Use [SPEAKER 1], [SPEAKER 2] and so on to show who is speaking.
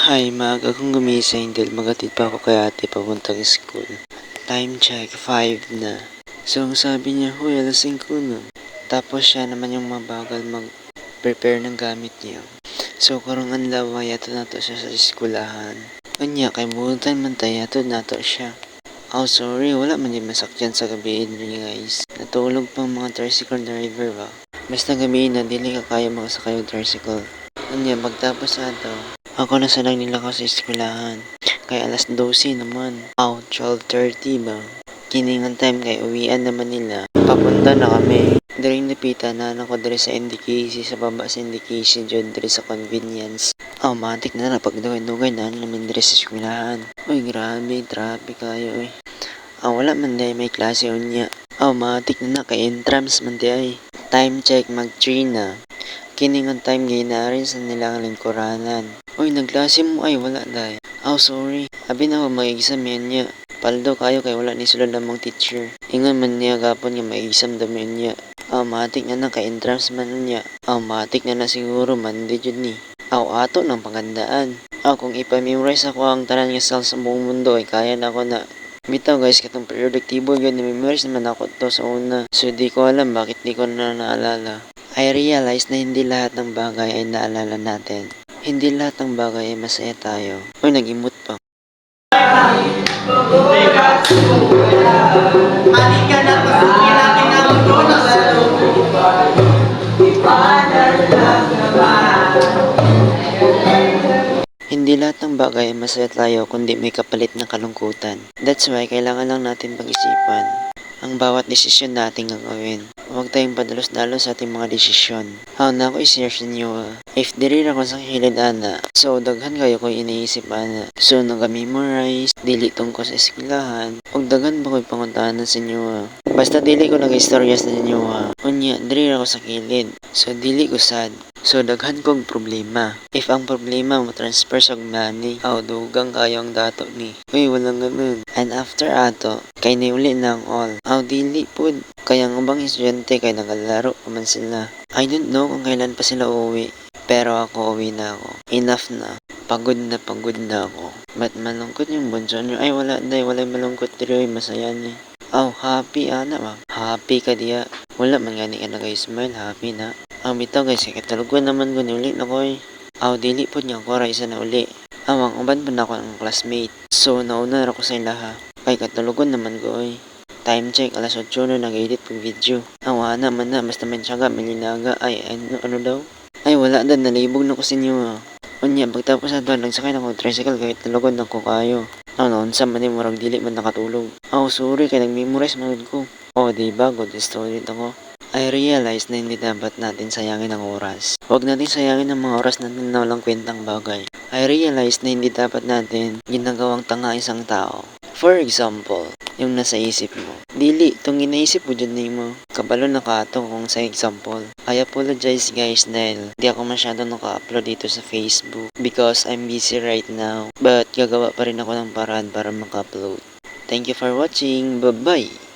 [SPEAKER 1] Hi, maaga akong gumising dahil magatid pa ako kay ate papuntang school. Time check, 5 na. So, ang sabi niya, huy, alas 5 na. Tapos siya naman yung mabagal mag-prepare ng gamit niya. So, karong anlaw, yato na to siya sa eskulahan. Anya, kay buutan man tayo, yato na to siya. Oh, sorry, wala man yung masakyan sa gabi rin, guys. Natulog pang mga tricycle driver ba? Basta gabi na, dili ka kaya makasakay yung tricycle. Anya, pagtapos sa ato, ako na sanang nila ko sa eskwelahan. Kaya alas 12 naman. 12:30 ba? Kiningan time kay uwian naman nila. Papunta na kami. Diring napita na ako diri sa NDKC, sa baba sa NDKC, dyan diri sa convenience. Matik na pagdugay-dugay na namin diri sa eskwelahan. Uy, grabe, traffic kayo eh. Wala man day may klase unya. Matik na kay entrams man day. Time check, mag 3 na. Kiningan time ginarin sa nilang lingkuranan. Uy, nagklase mo ay wala day. Sorry. Abi na ako mag-exam yan niya. Paldo kayo kay wala ni sulod namang teacher. Ingon man niya gapon nga mag-exam dami niya. Matik na ka-entrance man niya. Matik na siguro man di jud ni. Ato ng pagandaan. Kung ipa-memorize ako ang tanan nga cells sa buong mundo ay kaya na ako na. Bitaw guys, katong periodic table yun, na-memorize naman ako to sa una. So di ko alam bakit di ko na naalala. I realize na hindi lahat ng bagay ay naalala natin. Hindi lahat ng bagay ay masaya tayo. Uy, nag-emote pa. Hindi lahat ng bagay ay masaya tayo kundi may kapalit na kalungkutan. That's why kailangan lang natin pag-isipan ang bawat desisyon nating gagawin. Huwag tayong padalos-dalos sa ating mga desisyon. Na ako i-share sa inyo if diri ako sa kilid ana. So daghan kayo ko iniisip ana. So naga-memorize, dili tungkol sa eskwelahan. Ug daghan ba ko'y panguntahan sa inyo Basta dili ko nag-istorya sa inyo Unya, diri ako sa kilid. So dili ko sad. So daghan kong problema. If ang problema mo transfer sa money, dugang kayo ang dato ni. Uy, walang ganun. And after ato, kay niuli na ang all. Dili po. Kaya ang ubang estudyante kay nagalaro pa man sila. I don't know kung kailan pa sila uuwi. Pero ako uwi na ako. Enough na. Pagod na ako. Ba't malungkot yung bunso nyo? Ay wala malungkot diri. Masaya ni. Happy ana ba? Happy ka diya. Wala man gani ka nag-smile. Happy na. Bitaw guys, katulugan naman ko niulit na ko eh. Dili po niya ako isa na uli. Ang uban pa na ako ang classmate. So nauna na ako sa ilaha. Ay katulugan naman ko eh. Time check, alas 8 na nag-edit pag video. Wala man na, basta man siya milinaga. Ay, ano daw? Ay, wala na, nalibog na ko sa inyo Unya, pagtapos na doon, nagsakay na ko tricycle kahit talugod na ko kayo. Unsa man yung murag dili man nakatulog. Sorry, kaya nag-memorize man ko. Diba, good story ako. I realize na hindi dapat natin sayangin ang oras. Huwag natin sayangin ang mga oras natin na walang kwentang bagay. I realize na hindi dapat natin ginagawang tanga isang tao. For example, yung nasa isip mo. Dili, itong inaisip mo dyan mo. Kabalo na ka kung sa example. I apologize guys dahil di ako masyado naka-upload dito sa Facebook because I'm busy right now. But gagawa pa rin ako ng paraan para maka-upload. Thank you for watching. Bye-bye!